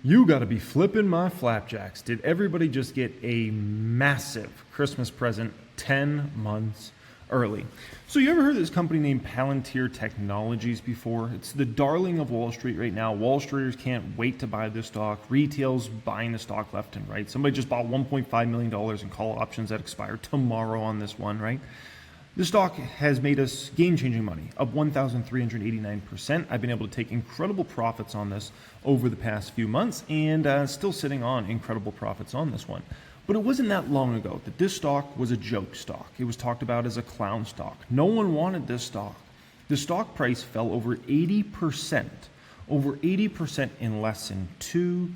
You gotta be flipping my flapjacks. Did everybody just get a massive Christmas present 10 months early? So you ever heard of this company named Palantir Technologies before? It's the darling of Wall Street right now. Wall Streeters can't wait to buy this stock. Retail's buying the stock left and right. Somebody just bought $1.5 million in call options that expire tomorrow on this one, right? This stock has made us game-changing money, up 1,389%. I've been able to take incredible profits on this over the past few months and still sitting on incredible profits on this one. But it wasn't that long ago that this stock was a joke stock. It was talked about as a clown stock. No one wanted this stock. The stock price fell over 80% in less than 2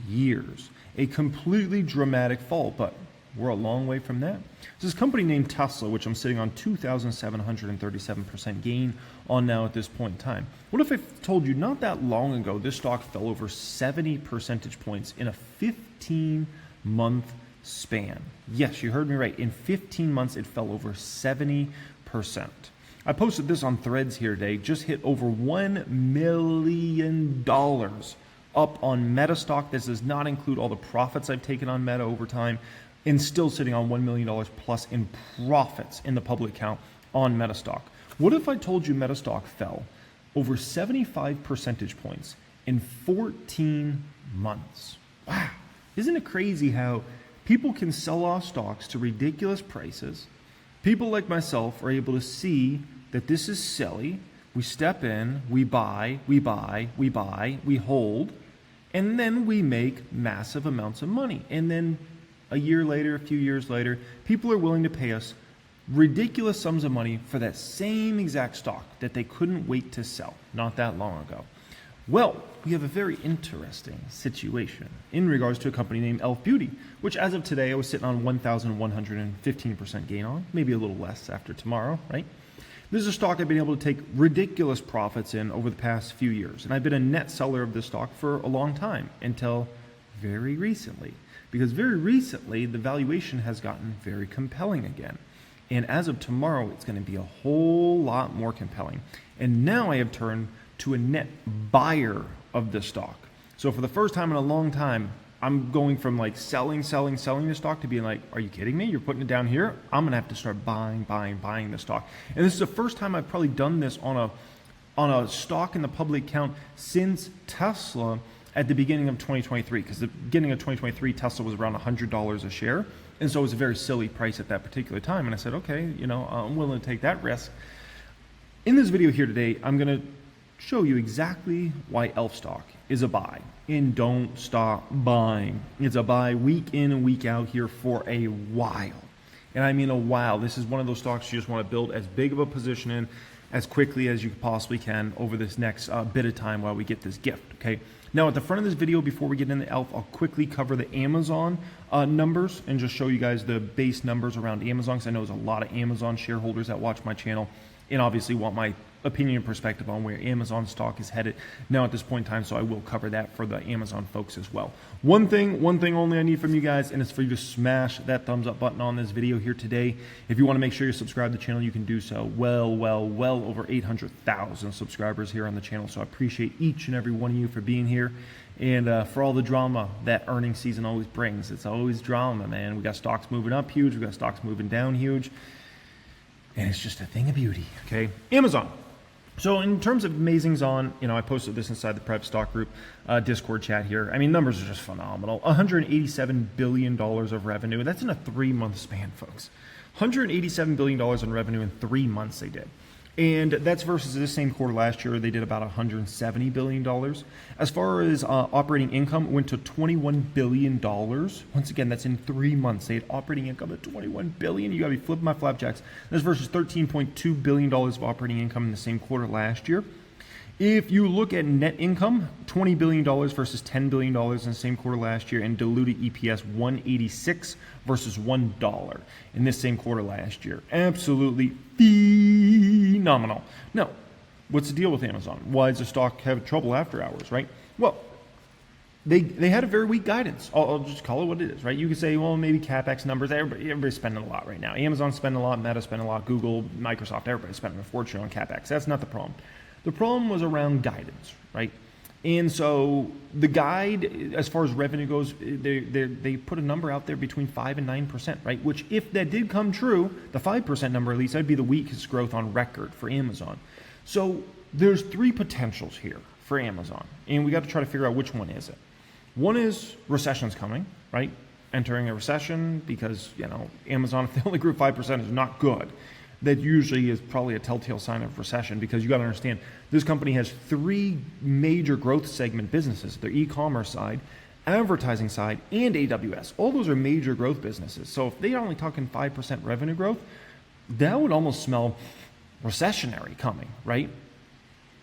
years. A completely dramatic fall, but we're a long way from that. This company named Tesla, which I'm sitting on 2,737% gain on now at this point in time. What if I told you not that long ago this stock fell over 70 percentage points in a 15-month span? Yes, you heard me right. In 15 months, it fell over 70%. I posted this on Threads here today. Just hit over $1 million up on Meta stock. This does not include all the profits I've taken on Meta over time, and still sitting on $1 million plus in profits in the public count on Meta stock. What if I told you Meta stock fell over 75 percentage points in 14 months? Wow. Isn't it crazy how people can sell off stocks to ridiculous prices? People like myself are able to see that this is silly. We step in, we buy, we hold, and then we make massive amounts of money. And then a year later, a few years later, people are willing to pay us ridiculous sums of money for that same exact stock that they couldn't wait to sell not that long ago. Well, we have a very interesting situation in regards to a company named E.l.f. Beauty, which as of today, I was sitting on 1,115% gain on, maybe a little less after tomorrow, right? This is a stock I've been able to take ridiculous profits in over the past few years. And I've been a net seller of this stock for a long time until very recently. Because very recently, the valuation has gotten very compelling again. And as of tomorrow, it's going to be a whole lot more compelling. And now I have turned to a net buyer of the stock. So for the first time in a long time, I'm going from like selling the stock to being like, are you kidding me? You're putting it down here? I'm going to have to start buying the stock. And this is the first time I've probably done this on a stock in the public count since Tesla at the beginning of 2023, because the beginning of 2023, Tesla was around $100 a share. And so it was a very silly price at that particular time. And I said, okay, I'm willing to take that risk. In this video here today, I'm going to show you exactly why E.l.f. stock is a buy. And don't stop buying. It's a buy week in and week out here for a while. And I mean a while. This is one of those stocks you just want to build as big of a position in as quickly as you possibly can over this next bit of time while we get this gift, okay? Now, at the front of this video, before we get into E.l.f., I'll quickly cover the Amazon numbers and just show you guys the base numbers around Amazon, because I know there's a lot of Amazon shareholders that watch my channel and obviously want my opinion and perspective on where Amazon stock is headed now at this point in time, so I will cover that for the Amazon folks as well. One thing only I need from you guys, and it's for you to smash that thumbs up button on this video here today. If you want to make sure you subscribe to the channel, you can do so. Well over 800,000 subscribers here on the channel, so I appreciate each and every one of you for being here and for all the drama that earnings season always brings. It's always drama, man. We got stocks moving up huge, we got stocks moving down huge, and it's just a thing of beauty, okay? Amazon. So in terms of amazings on, I posted this inside the Prep Stock Group Discord chat here. I mean, numbers are just phenomenal. $187 billion of revenue. That's in a 3-month span, folks. $187 billion in revenue in 3 months they did. And that's versus the same quarter last year, they did about $170 billion. As far as operating income, it went to $21 billion. Once again, that's in 3 months. They had operating income at $21 billion. You gotta be flipping my flapjacks. That's versus $13.2 billion of operating income in the same quarter last year. If you look at net income, $20 billion versus $10 billion in the same quarter last year, and diluted EPS $1.86 versus $1 in this same quarter last year. Absolutely phenomenal. Now, what's the deal with Amazon? Why does the stock have trouble after hours, right? Well, they had a very weak guidance. I'll just call it what it is, right? You could say, well, maybe CapEx numbers. Everybody's spending a lot right now. Amazon's spending a lot, Meta's spending a lot, Google, Microsoft, everybody's spending a fortune on CapEx. That's not the problem. The problem was around guidance, right? And so the guide, as far as revenue goes, they put a number out there between 5 and 9%, right? Which, if that did come true, the 5% number at least, that'd be the weakest growth on record for Amazon. So there's three potentials here for Amazon, and we got to try to figure out which one is it. One is recession's coming, right? Entering a recession, because, you know, Amazon, if they only grew 5%, is not good. That usually is probably a telltale sign of recession, because you got to understand this company has three major growth segment businesses: their e-commerce side, advertising side, and AWS. All those are major growth businesses. So if they're only talking 5% revenue growth, that would almost smell recessionary coming, right?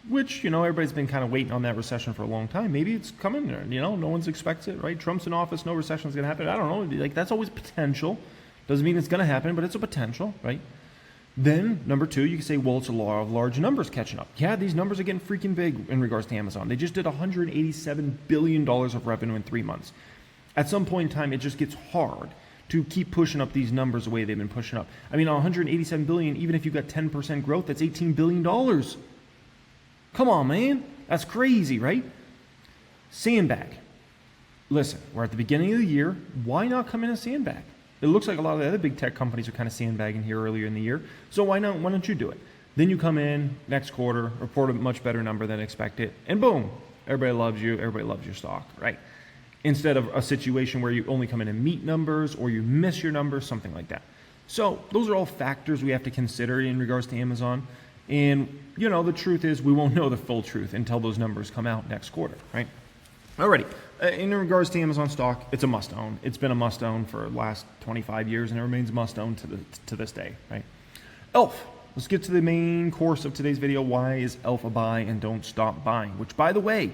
Which, you know, everybody's been kind of waiting on that recession for a long time. Maybe it's coming, you know, no one's expects it, right? Trump's in office, no recession's going to happen. I don't know. Like, that's always potential. Doesn't mean it's going to happen, but it's a potential, right? Then, number two, you can say, well, it's a law of large numbers catching up. Yeah, these numbers are getting freaking big in regards to Amazon. They just did $187 billion of revenue in 3 months. At some point in time, it just gets hard to keep pushing up these numbers the way they've been pushing up. I mean, $187 billion, even if you got 10% growth, that's $18 billion. Come on, man. That's crazy, right? Sandbag. Listen, we're at the beginning of the year. Why not come in and sandbag? It looks like a lot of the other big tech companies are kind of sandbagging here earlier in the year. So why don't you do it? Then you come in next quarter, report a much better number than expected, and boom, everybody loves you, everybody loves your stock, right? Instead of a situation where you only come in and meet numbers, or you miss your numbers, something like that. So those are all factors we have to consider in regards to Amazon. And, you know, the truth is we won't know the full truth until those numbers come out next quarter, right? Alrighty, in regards to Amazon stock, it's a must-own. It's been a must-own for the last 25 years, and it remains must-own to this day, right? E.l.f. Let's get to the main course of today's video. Why is E.l.f. a buy and don't stop buying? Which, by the way,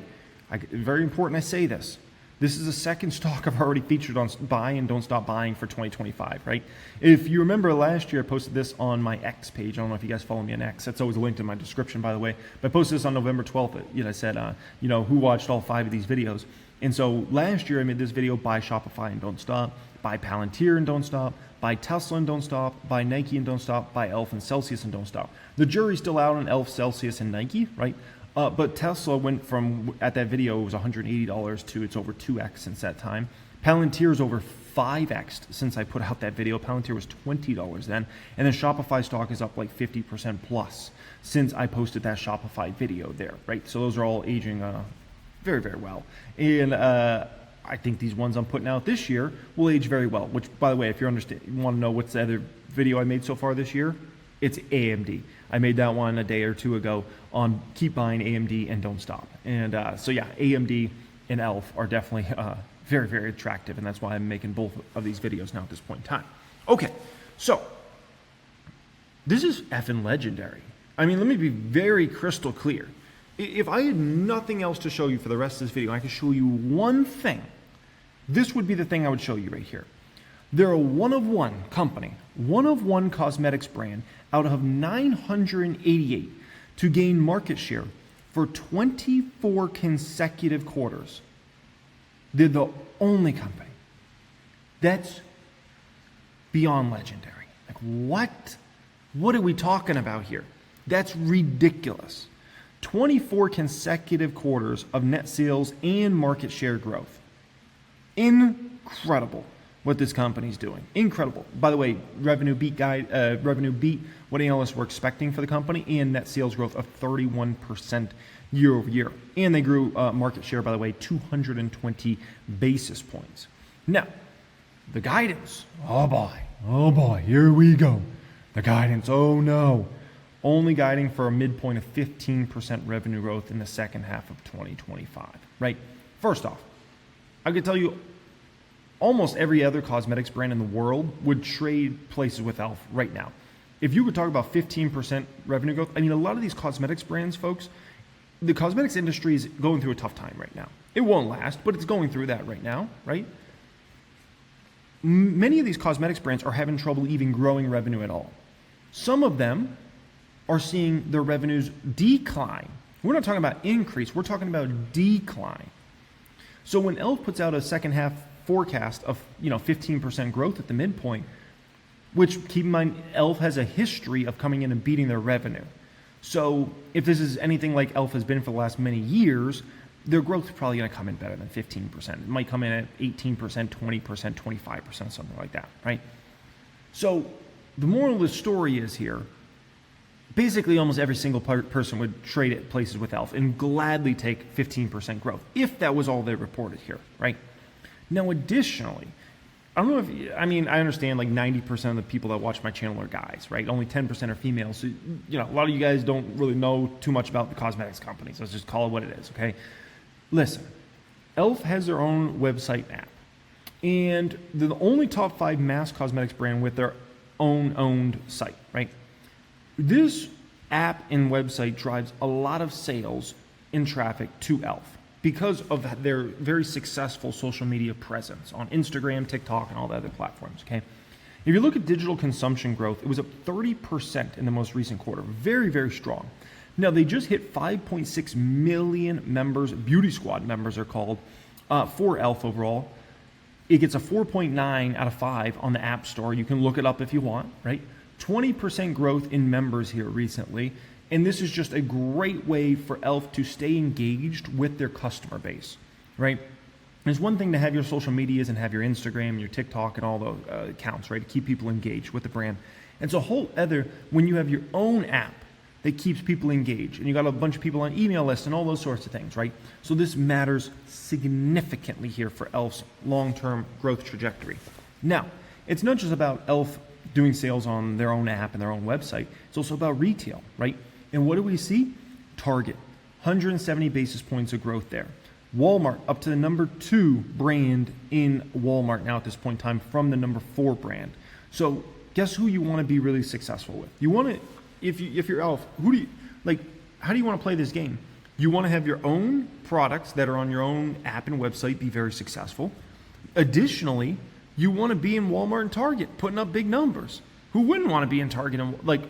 very important I say this. This is the second stock I've already featured on buy and don't stop buying for 2025, right? If you remember last year, I posted this on my X page. I don't know if you guys follow me on X. That's always linked in my description, by the way. But I posted this on November 12th. You know, I said, you know, who watched all 5 of these videos. And so last year I made this video: buy Shopify and don't stop, buy Palantir and don't stop, buy Tesla and don't stop, buy Nike and don't stop, buy E.l.f. and Celsius and don't stop. The jury's still out on E.l.f., Celsius, and Nike, right? But Tesla went from, at that video, it was $180 to it's over 2x since that time. Palantir is over 5x since I put out that video. Palantir was $20 then. And then Shopify stock is up like 50% plus since I posted that Shopify video there, right? So those are all aging very, very well. And I think these ones I'm putting out this year will age very well, which, by the way, if you want to know what's the other video I made so far this year, it's AMD. I made that one a day or two ago on keep buying AMD and don't stop. And so yeah, AMD and E.l.f. are definitely very, very attractive, and that's why I'm making both of these videos now at this point in time. Okay, so this is effing legendary. I mean, let me be very crystal clear. If I had nothing else to show you for the rest of this video, I could show you one thing. This would be the thing I would show you right here. They're a one-of-one company, one-of-one cosmetics brand out of 988 to gain market share for 24 consecutive quarters. They're the only company. That's beyond legendary. Like, what? What are we talking about here? That's ridiculous. 24 consecutive quarters of net sales and market share growth. Incredible what this company's doing. Incredible. By the way, revenue beat what analysts were expecting for the company, and net sales growth of 31% year over year. And they grew market share, by the way, 220 basis points. Now, the guidance. Oh boy, here we go. The guidance, oh no. Only guiding for a midpoint of 15% revenue growth in the second half of 2025, right? First off, I could tell you almost every other cosmetics brand in the world would trade places with E.l.f. right now. If you would talk about 15% revenue growth, I mean, a lot of these cosmetics brands, folks, the cosmetics industry is going through a tough time right now. It won't last, but it's going through that right now, right? Many of these cosmetics brands are having trouble even growing revenue at all. Some of them are seeing their revenues decline. We're not talking about increase, we're talking about decline. So when E.l.f. puts out a second half forecast of 15% growth at the midpoint, which, keep in mind, E.l.f. has a history of coming in and beating their revenue. So if this is anything like E.l.f. has been for the last many years, their growth is probably going to come in better than 15%. It might come in at 18%, 20%, 25%, something like that, right? So the moral of the story is here, basically almost every single person would trade at places with E.l.f. and gladly take 15% growth if that was all they reported here, right? Now, additionally, I don't know if, I mean, I understand like 90% of the people that watch my channel are guys, right? Only 10% are females. So, you know, a lot of you guys don't really know too much about the cosmetics companies. Let's just call it what it is, okay? Listen, E.l.f. has their own website app, and they're the only top 5 mass cosmetics brand with their own owned site, right? This app and website drives a lot of sales and traffic to E.l.f. because of their very successful social media presence on Instagram, TikTok, and all the other platforms, okay? If you look at digital consumption growth, it was up 30% in the most recent quarter. Very, very strong. Now, they just hit 5.6 million members, Beauty Squad members are called, for E.l.f. overall. It gets a 4.9 out of 5 on the App Store. You can look it up if you want, right? 20% growth in members here recently. And this is just a great way for E.l.f. to stay engaged with their customer base, right? It's one thing to have your social medias and have your Instagram and your TikTok and all those accounts, right? To keep people engaged with the brand. And it's a whole other when you have your own app that keeps people engaged. And you got a bunch of people on email lists and all those sorts of things, right? So this matters significantly here for E.l.f.'s long-term growth trajectory. Now, it's not just about E.l.f. doing sales on their own app and their own website. It's also about retail, right? And what do we see? Target, 170 basis points of growth there. Walmart up to the number 2 brand in Walmart now at this point in time from the number 4 brand. So guess who you want to be really successful with? You want to, if you're E.l.f., who do you, like, how do you want to play this game? You want to have your own products that are on your own app and website be very successful. Additionally, you want to be in Walmart and Target putting up big numbers. Who wouldn't want to be in Target and like,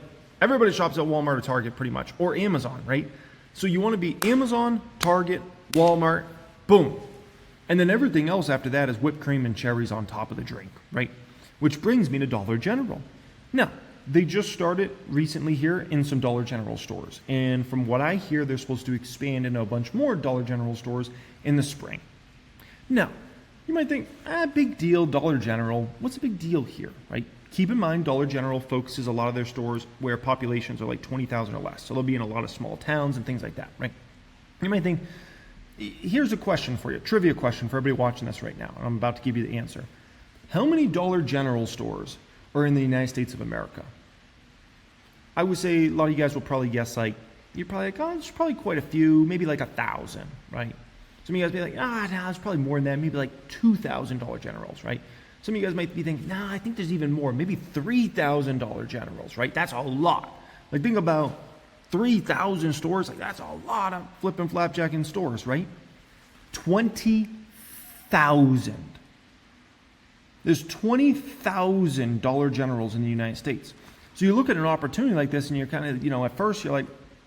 everybody shops at Walmart or Target pretty much, or Amazon, right? So you want to be Amazon, Target, Walmart, boom. And then everything else after that is whipped cream and cherries on top of the drink, right? Which brings me to Dollar General. Now, they just started recently here in some Dollar General stores. And from what I hear, they're supposed to expand into a bunch more Dollar General stores in the spring. Now, you might think, big deal, Dollar General. What's the big deal here, right? Keep in mind, Dollar General focuses a lot of their stores where populations are like 20,000 or less. So they'll be in a lot of small towns and things like that, right? You might think, here's a question for you, trivia question for everybody watching this right now. And I'm about to give you the answer. How many Dollar General stores are in the United States of America? I would say a lot of you guys will probably guess like, you're probably like, oh, there's probably quite a few, maybe like 1,000, right? Some of you guys be like, no, it's probably more than that, maybe like 2,000 Dollar Generals, right? Some of you guys might be thinking, nah, I think there's even more, maybe 3,000 Dollar Generals, right? That's a lot. Like think about 3,000 stores, like that's a lot of flipping flapjack in stores, right? 20,000. There's 20,000 Dollar Generals in the United States. So you look at an opportunity like this and you're kind of, at first you're like,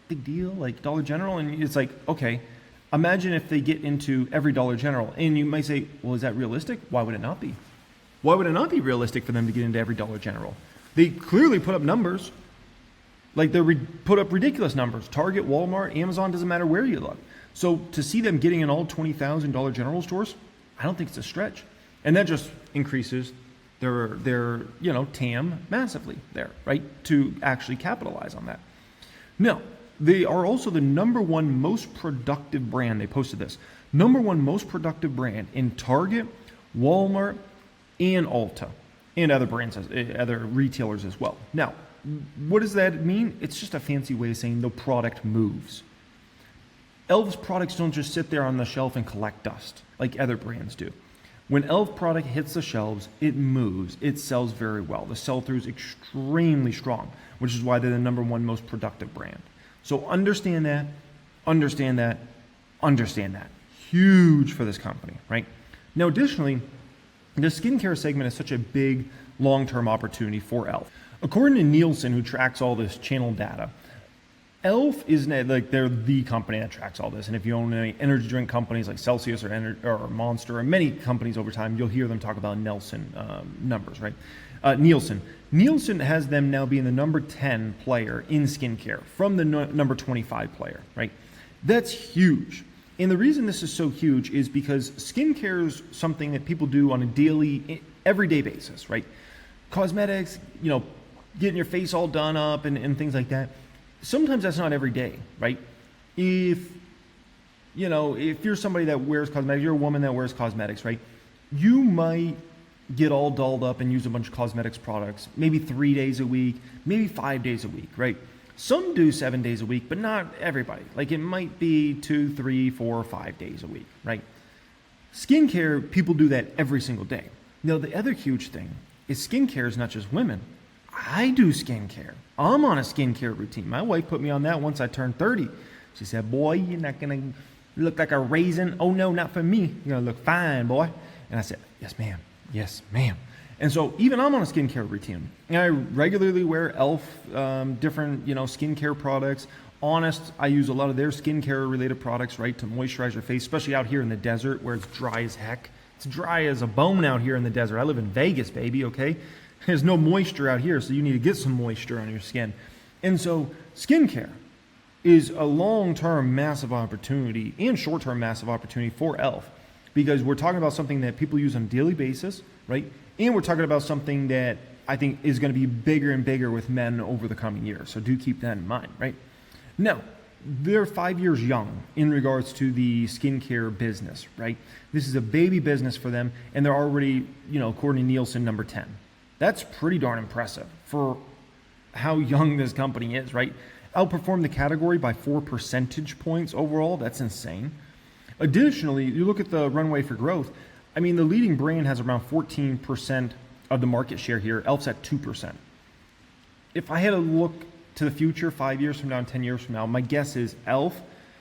big deal, like Dollar General, and it's like, okay, imagine if they get into every Dollar General. And you might say, well, is that realistic? Why would it not be? Why would it not be realistic for them to get into every Dollar General? They clearly put up numbers. Like they put up ridiculous numbers. Target, Walmart, Amazon, doesn't matter where you look. So to see them getting in all 20,000 Dollar General stores, I don't think it's a stretch. And that just increases their TAM massively there, right? To actually capitalize on that. Now, they are also the -- most productive brand. They posted this. #1 most productive brand in Target, Walmart, and Ulta, and other brands, other retailers as well. Now, what does that mean? It's just a fancy way of saying the product moves. E.l.f.'s products don't just sit there on the shelf and collect dust like other brands do. When E.l.f. product hits the shelves, it moves. It sells very well. The sell-through is extremely strong, which is why they're the #1 most productive brand. So understand that, understand that, understand that. Huge for this company, right? Now, additionally, the skincare segment is such a big long-term opportunity for E.l.f. According to Nielsen, who tracks all this channel data, E.l.f. is like they're the company that tracks all this. And if you own any energy drink companies like Celsius or Monster or many companies over time, you'll hear them talk about Nielsen numbers, right? Nielsen has them now being the number 10 player in skincare from the number 25 player, right? That's huge. And the reason this is so huge is because skincare is something that people do on a daily, everyday basis, right? Cosmetics, getting your face all done up and things like that. Sometimes that's not every day, right? If you're somebody that wears cosmetics, you're a woman that wears cosmetics, right? You might get all dolled up and use a bunch of cosmetics products, maybe 3 days a week, maybe 5 days a week, right? Some do 7 days a week, but not everybody. Like it might be 2, 3, 4, 5 days a week, right? Skincare, people do that every single day. Now, the other huge thing is skincare is not just women. I do skincare. I'm on a skincare routine. My wife put me on that once I turned 30. She said, boy, you're not going to look like a raisin. Oh, no, not for me. You're going to look fine, boy. And I said, yes, ma'am. Yes, ma'am. And so even I'm on a skincare routine. And I regularly wear E.l.f. Different, skincare products. Honest, I use a lot of their skincare related products, right, to moisturize your face, especially out here in the desert where it's dry as heck. It's dry as a bone out here in the desert. I live in Vegas, baby, okay? There's no moisture out here, so you need to get some moisture on your skin. And so skincare is a long-term massive opportunity and short-term massive opportunity for E.l.f. because we're talking about something that people use on a daily basis, right? And we're talking about something that I think is going to be bigger and bigger with men over the coming years. So do keep that in mind, right? Now, they're 5 years young in regards to the skincare business, right? This is a baby business for them, and they're already, according to Nielsen, number 10. That's pretty darn impressive for how young this company is, right? Outperformed the category by 4 percentage points overall. That's insane. Additionally, you look at the runway for growth. I mean, the leading brand has around 14% of the market share here. E.l.f.'s at 2%. If I had to look to the future, 5 years from now and 10 years from now, my guess is E.l.f.,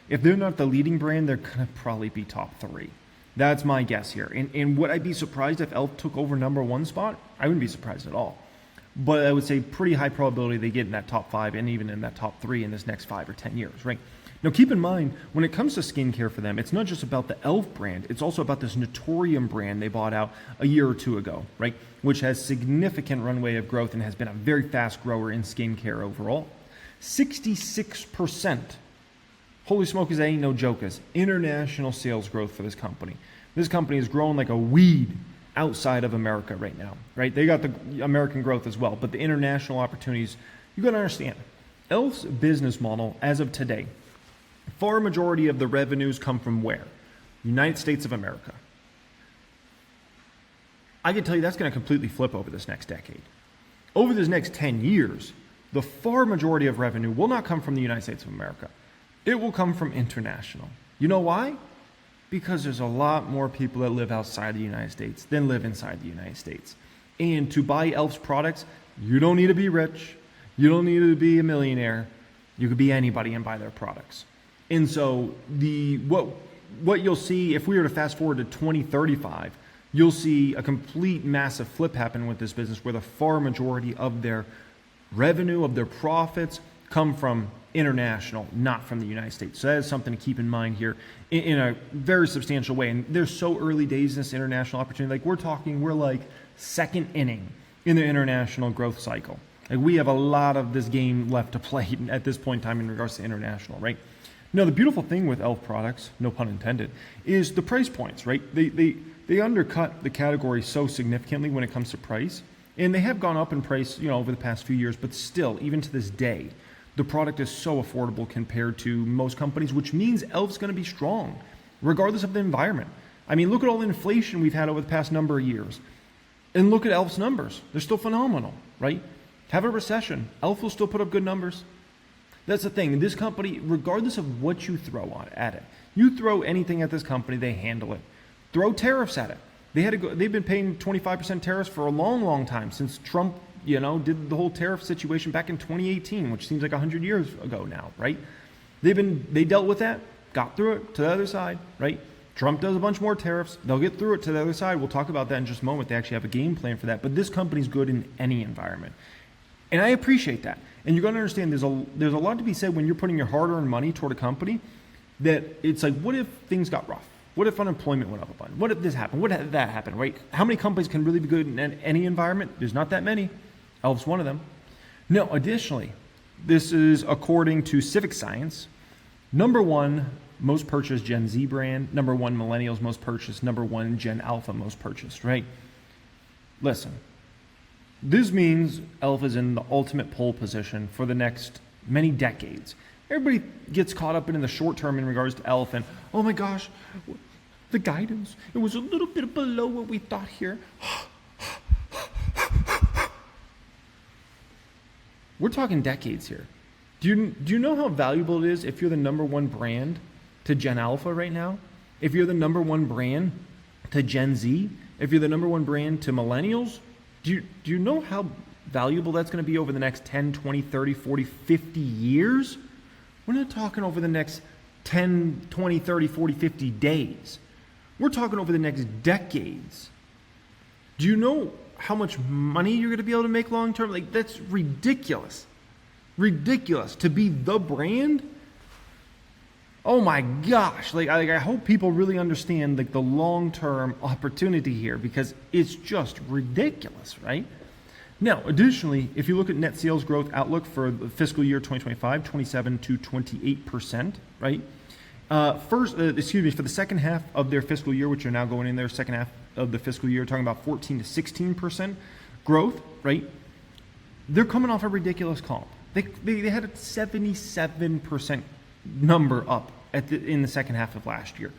if they're not the leading brand, they're going to probably be top 3. That's my guess here. And would I be surprised if E.l.f. took over number 1 spot? I wouldn't be surprised at all. But I would say pretty high probability they get in that top 5 and even in that top 3 in this next 5 or 10 years, right? Now, keep in mind, when it comes to skincare for them, it's not just about the E.l.f. brand. It's also about this Naturium brand they bought out a year or two ago, right? Which has significant runway of growth and has been a very fast grower in skincare overall. 66%. Holy smokers, that ain't no jokers. International sales growth for this company. This company is growing like a weed outside of America right now, right? They got the American growth as well, but the international opportunities, you got to understand. E.l.f.'s business model, as of today, far majority of the revenues come from where? United States of America. I can tell you that's going to completely flip over this next decade. Over this next 10 years, the far majority of revenue will not come from the United States of America. It will come from international. You know why? Because there's a lot more people that live outside the United States than live inside the United States. And to buy E.l.f.'s products, you don't need to be rich. You don't need to be a millionaire. You could be anybody and buy their products. And so what you'll see, if we were to fast forward to 2035, you'll see a complete massive flip happen with this business where the far majority of their revenue, of their profits, come from international, not from the United States. So that is something to keep in mind here in a very substantial way. And they're so early days in this international opportunity. Like we're like second inning in the international growth cycle. Like we have a lot of this game left to play at this point in time in regards to international, right? Now, the beautiful thing with E.l.f. products, no pun intended, is the price points, right? They undercut the category so significantly when it comes to price. And they have gone up in price, over the past few years, but still, even to this day, the product is so affordable compared to most companies, which means E.l.f.'s going to be strong, regardless of the environment. I mean, look at all the inflation we've had over the past number of years. And look at E.l.f.'s numbers. They're still phenomenal, right? Have a recession, E.l.f. will still put up good numbers. That's the thing. This company, regardless of what you throw at it, you throw anything at this company, they handle it. Throw tariffs at it. They've been paying 25% tariffs for a long, long time since Trump, did the whole tariff situation back in 2018, which seems like 100 years ago now, right? They dealt with that, got through it to the other side, right? Trump does a bunch more tariffs. They'll get through it to the other side. We'll talk about that in just a moment. They actually have a game plan for that. But this company's good in any environment. And I appreciate that. And you're going to understand there's a lot to be said when you're putting your hard-earned money toward a company that it's like, what if things got rough? What if unemployment went up a bunch? What if this happened? What if that happened, right? How many companies can really be good in any environment? There's not that many. E.l.f.'s one of them. No, additionally, this is according to Civic Science. Number 1 most purchased Gen Z brand, number one millennials most purchased, number one Gen Alpha most purchased, right? Listen, this means E.l.f. is in the ultimate pole position for the next many decades. Everybody gets caught up in the short term in regards to E.l.f. and, oh my gosh, the guidance, it was a little bit below what we thought here. We're talking decades here. Do you know how valuable it is if you're the number one brand to Gen Alpha right now? If you're the number one brand to Gen Z? If you're the number one brand to millennials? Do you know how valuable that's going to be over the next 10, 20, 30, 40, 50 years? We're not talking over the next 10, 20, 30, 40, 50 days. We're talking over the next decades. Do you know how much money you're going to be able to make long term? Like, that's ridiculous. Ridiculous. To be the brand? Oh my gosh. Like, I hope people really understand like the long-term opportunity here, because it's just ridiculous, right? Now, additionally, if you look at net sales growth outlook for the fiscal year 2025, 27 to 28%, right? For the second half of their fiscal year, which are now going in their second half of the fiscal year, talking about 14 to 16% growth, right? They're coming off a ridiculous comp. They had a 77% number up in the second half of last year.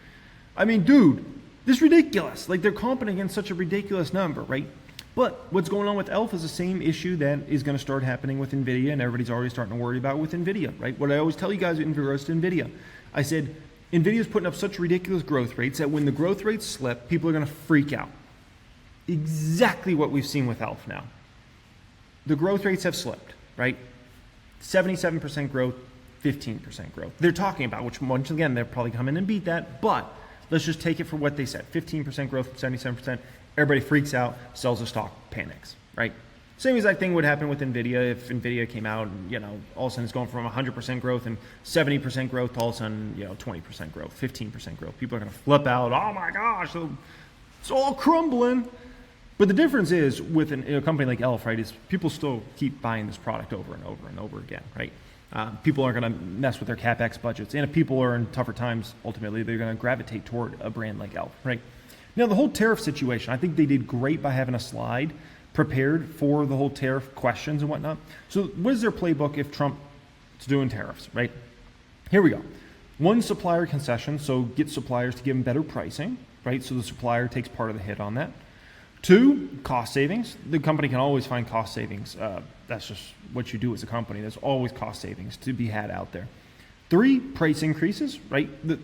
I mean, dude, this is ridiculous. Like, they're comping against such a ridiculous number, right? But what's going on with E.l.f. is the same issue that is going to start happening with NVIDIA, and everybody's already starting to worry about with NVIDIA, right? What I always tell you guys in regards to NVIDIA, I said, NVIDIA's putting up such ridiculous growth rates that when the growth rates slip, people are going to freak out. Exactly what we've seen with E.l.f. now. The growth rates have slipped, right? 77% growth, 15% growth. They're talking about, which once again, they'll probably come in and beat that, but let's just take it for what they said. 15% growth, 77%. Everybody freaks out, sells the stock, panics, right? Same exact thing would happen with NVIDIA if NVIDIA came out and, all of a sudden it's going from 100% growth and 70% growth to all of a sudden, 20% growth, 15% growth. People are going to flip out. Oh my gosh, it's all crumbling. But the difference is with a company like E.l.f., right, is people still keep buying this product over and over and over again, right? People aren't going to mess with their CapEx budgets. And if people are in tougher times, ultimately, they're going to gravitate toward a brand like E.l.f., right? Now, the whole tariff situation, I think they did great by having a slide prepared for the whole tariff questions and whatnot. So what is their playbook if Trump is doing tariffs, right? Here we go. One, supplier concession, so get suppliers to give them better pricing, right? So the supplier takes part of the hit on that. Two, cost savings. The company can always find cost savings. That's just what you do as a company. There's always cost savings to be had out there. Three, price increases, right? The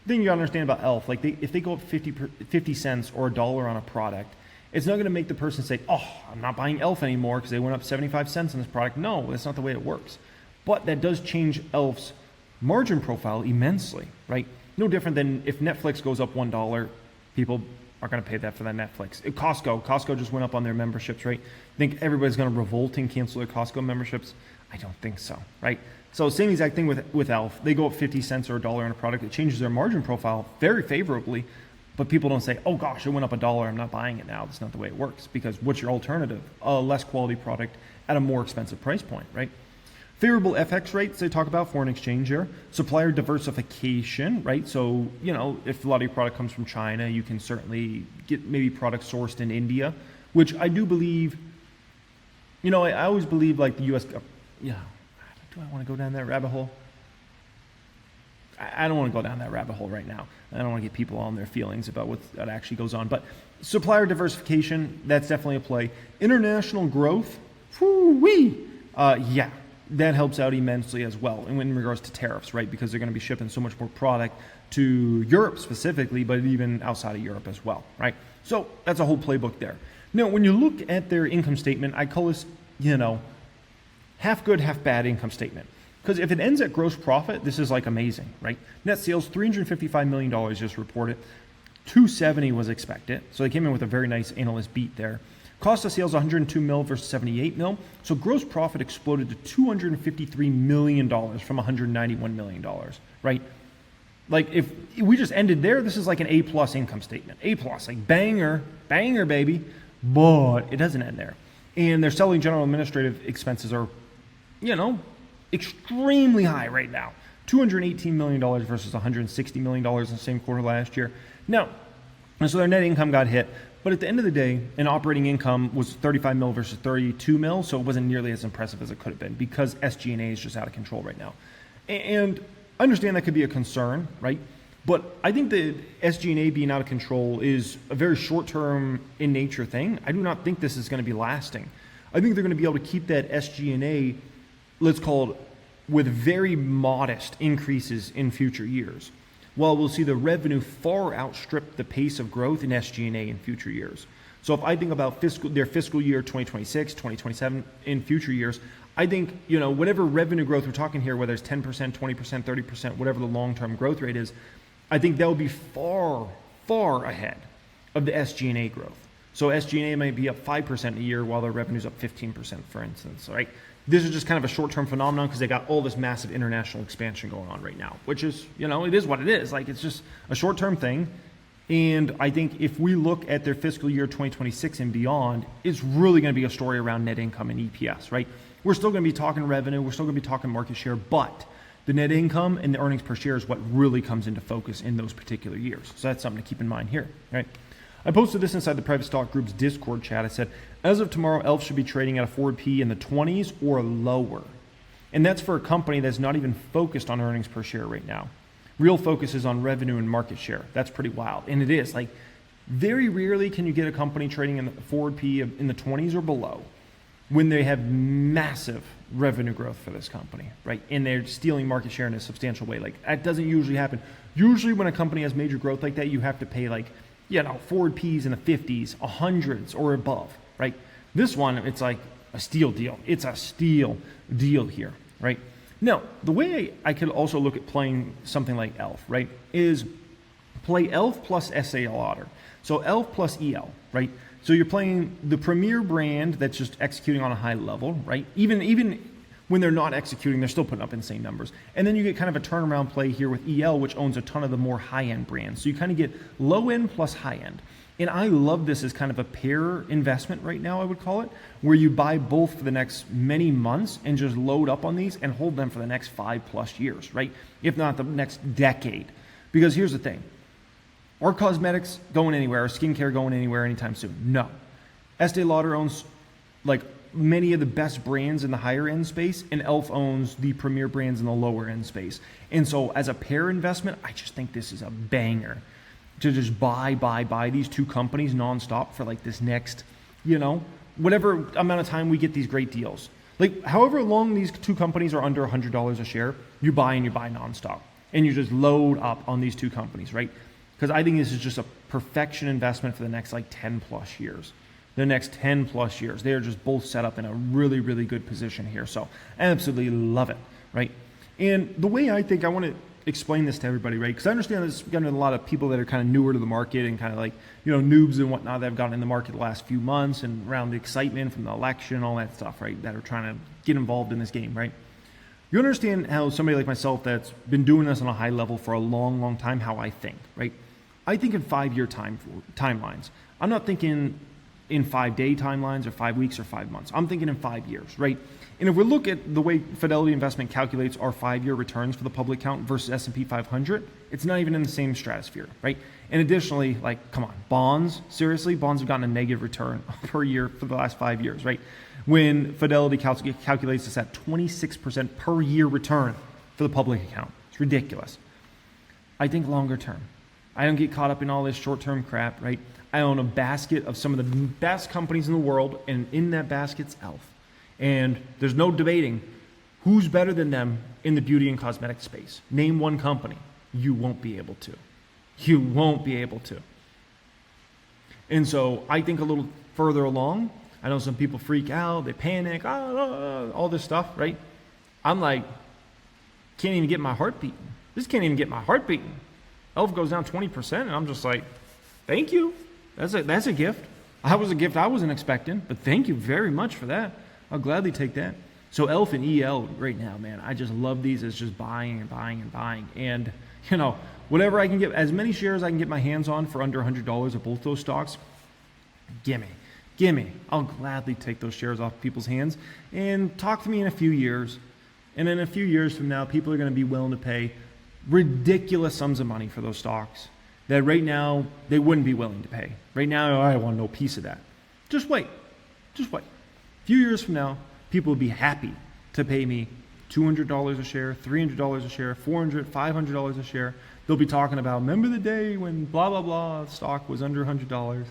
thing you gotta understand about E.l.f., like if they go up 50 cents or $1 on a product, it's not gonna make the person say, oh, I'm not buying E.l.f. anymore because they went up 75 cents on this product. No, that's not the way it works. But that does change E.l.f.'s margin profile immensely, right? No different than if Netflix goes up $1, people are going to pay that for that Netflix. Costco just went up on their memberships, right? Think everybody's going to revolt and cancel their Costco memberships? I don't think so, right? So same exact thing with E.l.f. They go up 50 cents or $1 on a product. It changes their margin profile very favorably, but people don't say, oh gosh, it went up $1. I'm not buying it now. That's not the way it works, because what's your alternative? A less quality product at a more expensive price point, right? Favorable FX rates, they talk about foreign exchange here. Supplier diversification, right? So, if a lot of your product comes from China, you can certainly get maybe products sourced in India, which I do believe, I always believe like the U.S. Do I want to go down that rabbit hole? I don't want to go down that rabbit hole right now. I don't want to get people on their feelings about what actually goes on. But supplier diversification, that's definitely a play. International growth, that helps out immensely as well in regards to tariffs, right? Because they're going to be shipping so much more product to Europe specifically, but even outside of Europe as well, right? So that's a whole playbook there. Now, when you look at their income statement, I call this, half good, half bad income statement. Because if it ends at gross profit, this is like amazing, right? Net sales, $355 million just reported. 270 was expected. So they came in with a very nice analyst beat there. Cost of sales, 102 mil versus 78 mil. So gross profit exploded to $253 million from $191 million, right? Like if we just ended there, this is like an A+ income statement. A+, like banger, baby. But it doesn't end there. And their selling general administrative expenses are, extremely high right now. $218 million versus $160 million in the same quarter last year. Now, so their net income got hit, but at the end of the day, an operating income was 35 mil versus 32 mil, so it wasn't nearly as impressive as it could have been because SG&A is just out of control right now. And I understand that could be a concern, right? But I think the SG&A being out of control is a very short-term in nature thing. I do not think this is going to be lasting. I think they're going to be able to keep that SG&A, let's call it, with very modest increases in future years, while we'll see the revenue far outstrip the pace of growth in SG&A in future years. So if I think about their fiscal year 2026, 2027 in future years, I think, whatever revenue growth we're talking here, whether it's 10%, 20%, 30%, whatever the long-term growth rate is, I think that will be far, far ahead of the SG&A growth. So SG&A might be up 5% a year while their revenue's up 15%, for instance, right? This is just kind of a short-term phenomenon because they got all this massive international expansion going on right now, which is, it is what it is. Like, it's just a short-term thing. And I think if we look at their fiscal year 2026 and beyond, it's really going to be a story around net income and EPS, right? We're still going to be talking revenue. We're still going to be talking market share, but the net income and the earnings per share is what really comes into focus in those particular years. So that's something to keep in mind here, right? I posted this inside the Private Stock Group's Discord chat. I said, as of tomorrow, E.l.f. should be trading at a forward P in the 20s or lower. And that's for a company that's not even focused on earnings per share right now. Real focus is on revenue and market share. That's pretty wild. And it is. Like, very rarely can you get a company trading in the forward P in the 20s or below when they have massive revenue growth for this company, right? And they're stealing market share in a substantial way. Like, that doesn't usually happen. Usually when a company has major growth like that, you have to pay forward Ps in the 50s, 100s or above, right? This one, it's like a steal deal. It's a steal deal here, right? Now, the way I could also look at playing something like E.l.f., right, is play E.l.f. plus S.A. Lauder. So E.l.f. plus E.l., right? So you're playing the premier brand that's just executing on a high level, right? Even when they're not executing, they're still putting up insane numbers. And then you get kind of a turnaround play here with E.l., which owns a ton of the more high-end brands. So you kind of get low-end plus high-end. And I love this as kind of a pair investment right now, I would call it, where you buy both for the next many months and just load up on these and hold them for the next 5+ years, right? If not the next decade. Because here's the thing. Are cosmetics going anywhere? Or skincare going anywhere anytime soon? No. Estee Lauder owns many of the best brands in the higher end space, and E.l.f. owns the premier brands in the lower end space. And so as a pair investment, I just think this is a banger to just buy these two companies nonstop for this next, whatever amount of time we get these great deals. However long these two companies are under $100 a share, you buy nonstop. And you just load up on these two companies, right? Because I think this is just a perfection investment for the next 10+ years. The next 10+ years. They are just both set up in a really, really good position here. So I absolutely love it, right? And the way I think I want to explain this to everybody, right? Because I understand there's going to be a lot of people that are kind of newer to the market and kind of noobs and whatnot that have gotten in the market the last few months and around the excitement from the election and all that stuff, right? That are trying to get involved in this game, right? You understand how somebody like myself that's been doing this on a high level for a long, long time, how I think, right? I think in 5-year timelines. I'm not thinking in 5-day timelines or 5 weeks or 5 months. I'm thinking in 5 years, right? And if we look at the way Fidelity Investment calculates our 5-year returns for the public count versus S&P 500, it's not even in the same stratosphere, right? And additionally, come on, bonds, seriously, bonds have gotten a negative return per year for the last 5 years, right? When Fidelity calculates this at 26% per year return for the public account. It's ridiculous. I think longer term. I don't get caught up in all this short-term crap, right? I own a basket of some of the best companies in the world, and in that basket's E.l.f. And there's no debating who's better than them in the beauty and cosmetic space. Name one company. You won't be able to. You won't be able to. And so I think a little further along, I know some people freak out, they panic, all this stuff, right? I'm like, can't even get my heart beating. This can't even get my heart beating. E.l.f. goes down 20%, and I'm just like, thank you. That's a gift. That was a gift I wasn't expecting, but thank you very much for that. I'll gladly take that. So E.l.f. and E.l. right now, man, I just love these as just buying and buying and buying. And, whatever I can get, as many shares I can get my hands on for under $100 of both those stocks, gimme. I'll gladly take those shares off people's hands and talk to me in a few years And in a few years from now, people are going to be willing to pay ridiculous sums of money for those stocks that right now they wouldn't be willing to pay. Right now, I want no piece of that. Just wait. Just wait. A few years from now, people will be happy to pay me $200 a share, $300 a share, $400, $500 a share. They'll be talking about, remember the day when blah, blah, blah, stock was under $100.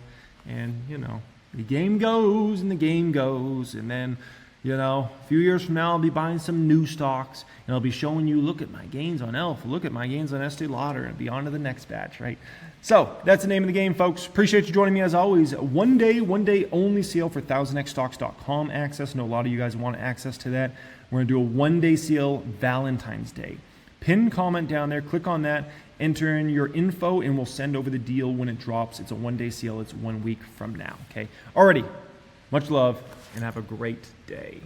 And, you know, the game goes and the game goes. And then, you know, a few years from now, I'll be buying some new stocks. And I'll be showing you, look at my gains on E.l.f. Look at my gains on Estee Lauder. And be on to the next batch, right? So that's the name of the game, folks. Appreciate you joining me as always. One day only sale for 1000xstocks.com access. I know a lot of you guys want access to that. We're going to do a one-day sale Valentine's Day. Pin comment down there. Click on that. Enter in your info, and we'll send over the deal when it drops. It's a one-day sale. It's 1 week from now, okay? Alrighty. Much love, and have a great day.